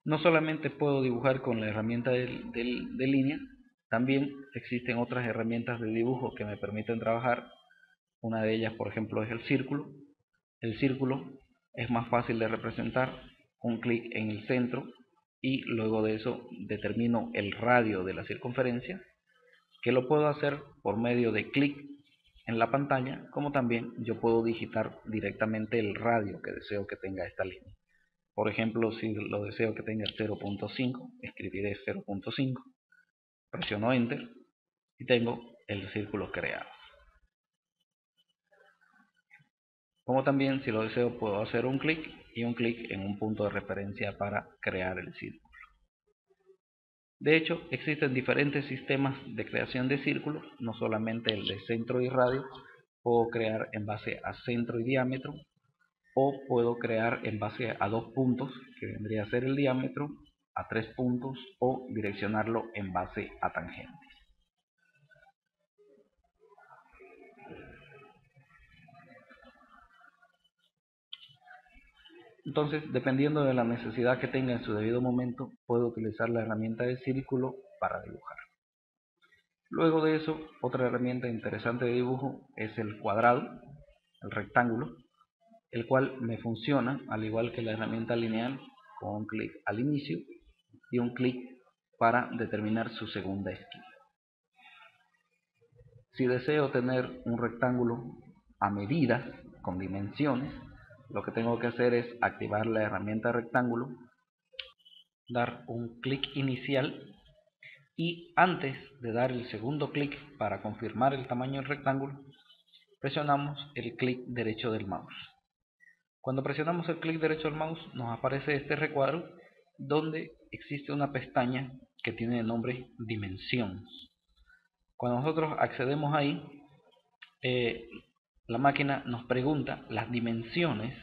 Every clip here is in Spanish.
No solamente puedo dibujar con la herramienta de línea, también existen otras herramientas de dibujo que me permiten trabajar. Una de ellas, por ejemplo, es el círculo. El círculo es más fácil de representar. Un clic en el centro y luego de eso determino el radio de la circunferencia, que lo puedo hacer por medio de clic en la pantalla, como también yo puedo digitar directamente el radio que deseo que tenga esta línea. Por ejemplo, si lo deseo que tenga 0.5, escribiré 0.5, presiono Enter y tengo el círculo creado. Como también, si lo deseo, puedo hacer un clic y un clic en un punto de referencia para crear el círculo. De hecho, existen diferentes sistemas de creación de círculos, no solamente el de centro y radio. Puedo crear en base a centro y diámetro, o puedo crear en base a 2 puntos, que vendría a ser el diámetro, a 3 puntos, o direccionarlo en base a tangentes. Entonces, dependiendo de la necesidad que tenga en su debido momento, puedo utilizar la herramienta de círculo para dibujar. Luego de eso, otra herramienta interesante de dibujo es el cuadrado, el rectángulo, el cual me funciona al igual que la herramienta lineal, con un clic al inicio y un clic para determinar su segunda esquina. Si deseo tener un rectángulo a medida, con dimensiones, lo que tengo que hacer es activar la herramienta rectángulo, dar un clic inicial y antes de dar el segundo clic para confirmar el tamaño del rectángulo, presionamos el clic derecho del mouse. Cuando presionamos el clic derecho del mouse nos aparece este recuadro donde existe una pestaña que tiene el nombre Dimensiones. Cuando nosotros accedemos ahí, la máquina nos pregunta las dimensiones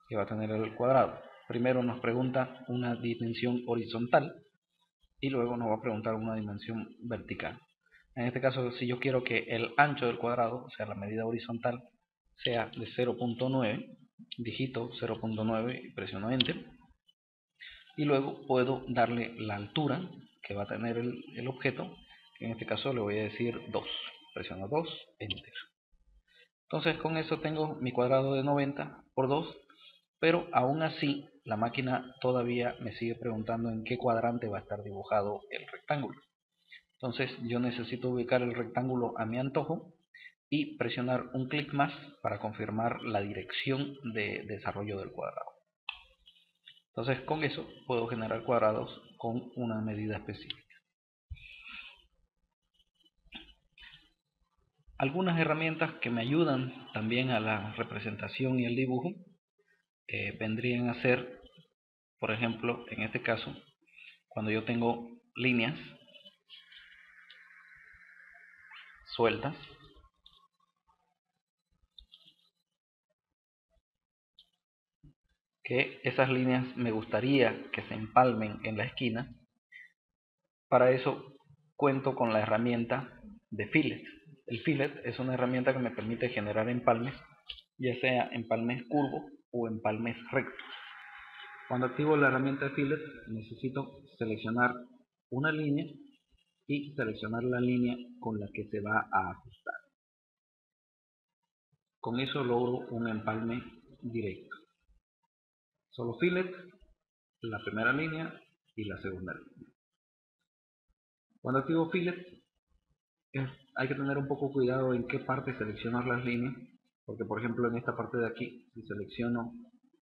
que va a tener el cuadrado. Primero nos pregunta una dimensión horizontal y luego nos va a preguntar una dimensión vertical. En este caso, si yo quiero que el ancho del cuadrado, o sea la medida horizontal, sea de 0.9, digito 0.9 y presiono Enter. Y luego puedo darle la altura que va a tener el objeto, que en este caso le voy a decir 2. Presiono 2, Enter. Entonces con eso tengo mi cuadrado de 90 por 2, pero aún así la máquina todavía me sigue preguntando en qué cuadrante va a estar dibujado el rectángulo. Entonces yo necesito ubicar el rectángulo a mi antojo y presionar un clic más para confirmar la dirección de desarrollo del cuadrado. Entonces con eso puedo generar cuadrados con una medida específica. Algunas herramientas que me ayudan también a la representación y el dibujo vendrían a ser, por ejemplo, en este caso, cuando yo tengo líneas sueltas, que esas líneas me gustaría que se empalmen en la esquina. Para eso cuento con la herramienta de fillet. El fillet es una herramienta que me permite generar empalmes, ya sea empalmes curvos o empalmes rectos. Cuando activo la herramienta de fillet necesito seleccionar una línea y seleccionar la línea con la que se va a ajustar. Con eso logro un empalme directo. Solo fillet, la primera línea y la segunda línea. Cuando activo fillet hay que tener un poco cuidado en qué parte seleccionar las líneas, porque por ejemplo en esta parte de aquí, si selecciono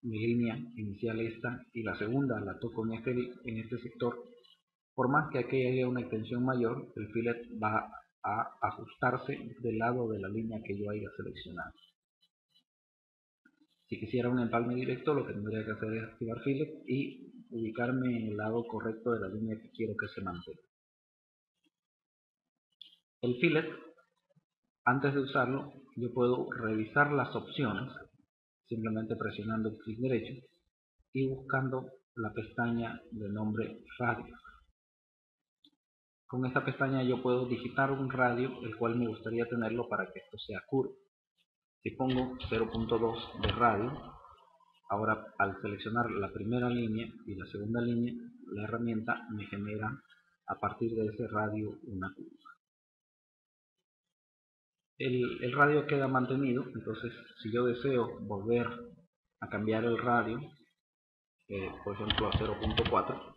mi línea inicial esta y la segunda la toco en este sector, por más que aquí haya una extensión mayor, el fillet va a ajustarse del lado de la línea que yo haya seleccionado. Si quisiera un empalme directo, lo que tendría que hacer es activar fillet y ubicarme en el lado correcto de la línea que quiero que se mantenga. El fillet, antes de usarlo, yo puedo revisar las opciones simplemente presionando el clic derecho y buscando la pestaña de nombre radio. Con esta pestaña yo puedo digitar un radio el cual me gustaría tenerlo para que esto sea curvo. Si pongo 0.2 de radio, Ahora, al seleccionar la primera línea y la segunda línea, la herramienta me genera a partir de ese radio una curva. El radio queda mantenido, entonces si yo deseo volver a cambiar el radio, por ejemplo a 0.4,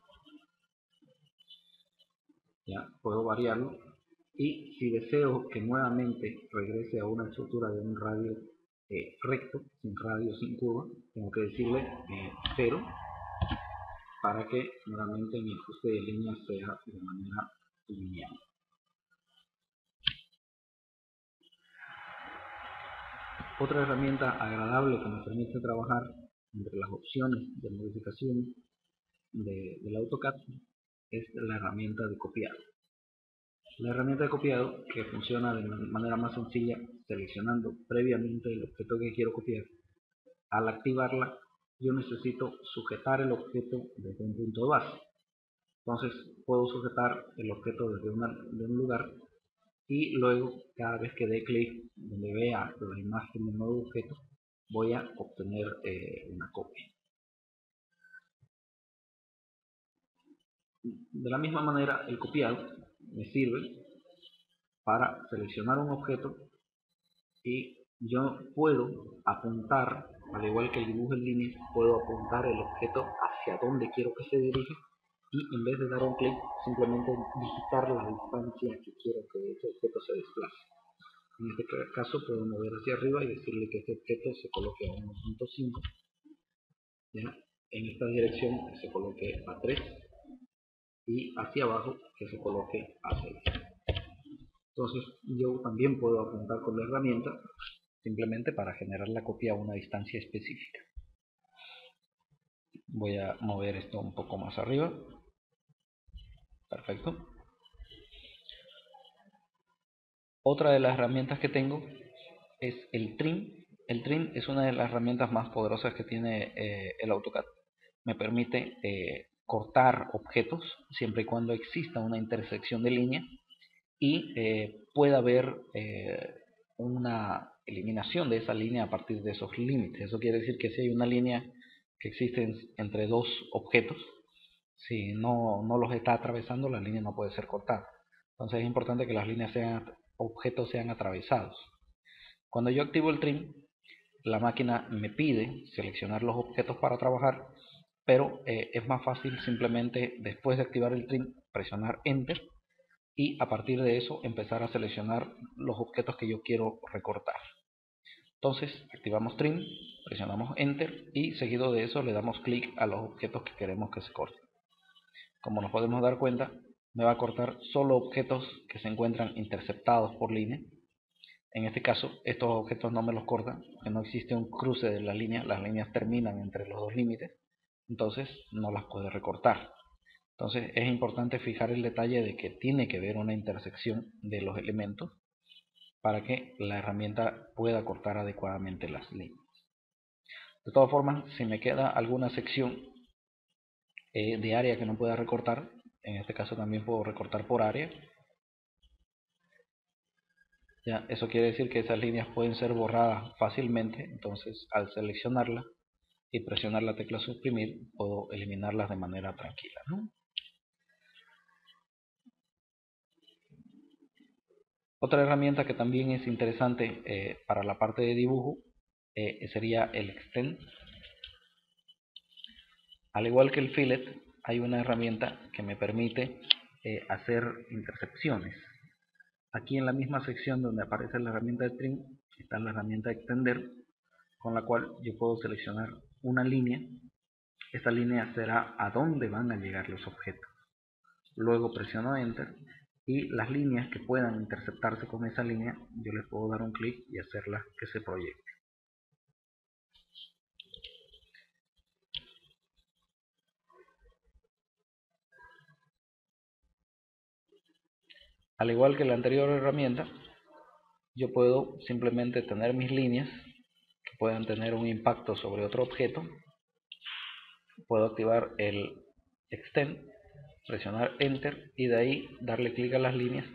ya puedo variarlo, y si deseo que nuevamente regrese a una estructura de un radio recto, sin radio, sin curva, tengo que decirle 0 para que nuevamente mi ajuste de línea sea de manera lineal. Otra herramienta agradable que me permite trabajar entre las opciones de modificación del AutoCAD es la herramienta de copiado. La herramienta de copiado, que funciona de manera más sencilla seleccionando previamente el objeto que quiero copiar. Al activarla, yo necesito sujetar el objeto desde un punto de base. Entonces puedo sujetar el objeto desde un lugar y luego cada vez que dé clic donde vea la imagen del nuevo objeto voy a obtener una copia. De la misma manera, el copiado me sirve para seleccionar un objeto y yo puedo apuntar, al igual que el dibujo en línea, puedo apuntar el objeto hacia donde quiero que se dirija y en vez de dar un clic, simplemente digitar la distancia que quiero que ese objeto se desplace. En este caso puedo mover hacia arriba y decirle que este objeto se coloque a 1.5, en esta dirección que se coloque a 3 y hacia abajo que se coloque a 6. Entonces yo también puedo apuntar con la herramienta simplemente para generar la copia a una distancia específica. Voy a mover esto un poco más arriba. Perfecto. Otra de las herramientas que tengo es el trim. El trim es una de las herramientas más poderosas que tiene el AutoCAD. Me permite cortar objetos siempre y cuando exista una intersección de línea y pueda haber una eliminación de esa línea a partir de esos límites. Eso quiere decir que si hay una línea que existe entre dos objetos, si no los está atravesando, la línea no puede ser cortada. Entonces es importante que las líneas objetos sean atravesados. Cuando yo activo el trim, la máquina me pide seleccionar los objetos para trabajar, pero es más fácil simplemente después de activar el trim presionar Enter y a partir de eso empezar a seleccionar los objetos que yo quiero recortar. Entonces activamos trim, presionamos Enter y seguido de eso le damos clic a los objetos que queremos que se corten. Como nos podemos dar cuenta, me va a cortar solo objetos que se encuentran interceptados por línea. En este caso, estos objetos no me los cortan, porque no existe un cruce de la línea, las líneas terminan entre los dos límites, entonces no las puede recortar. Entonces es importante fijar el detalle de que tiene que haber una intersección de los elementos para que la herramienta pueda cortar adecuadamente las líneas. De todas formas, si me queda alguna sección de área que no pueda recortar, en este caso también puedo recortar por área. Ya, eso quiere decir que esas líneas pueden ser borradas fácilmente, entonces al seleccionarla y presionar la tecla suprimir puedo eliminarlas de manera tranquila, ¿no? Otra herramienta que también es interesante para la parte de dibujo sería el Extend. Al igual que el Fillet, hay una herramienta que me permite hacer intercepciones. Aquí en la misma sección donde aparece la herramienta de Trim está la herramienta de Extender, con la cual yo puedo seleccionar una línea. Esta línea será a dónde van a llegar los objetos. Luego presiono Enter y las líneas que puedan interceptarse con esa línea, yo les puedo dar un clic y hacerlas que se proyecten. Al igual que la anterior herramienta, yo puedo simplemente tener mis líneas que puedan tener un impacto sobre otro objeto. Puedo activar el Extend, presionar Enter y de ahí darle clic a las líneas,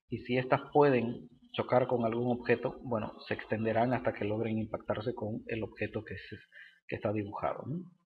y si estas pueden chocar con algún objeto, bueno, se extenderán hasta que logren impactarse con el objeto que está dibujado, ¿no?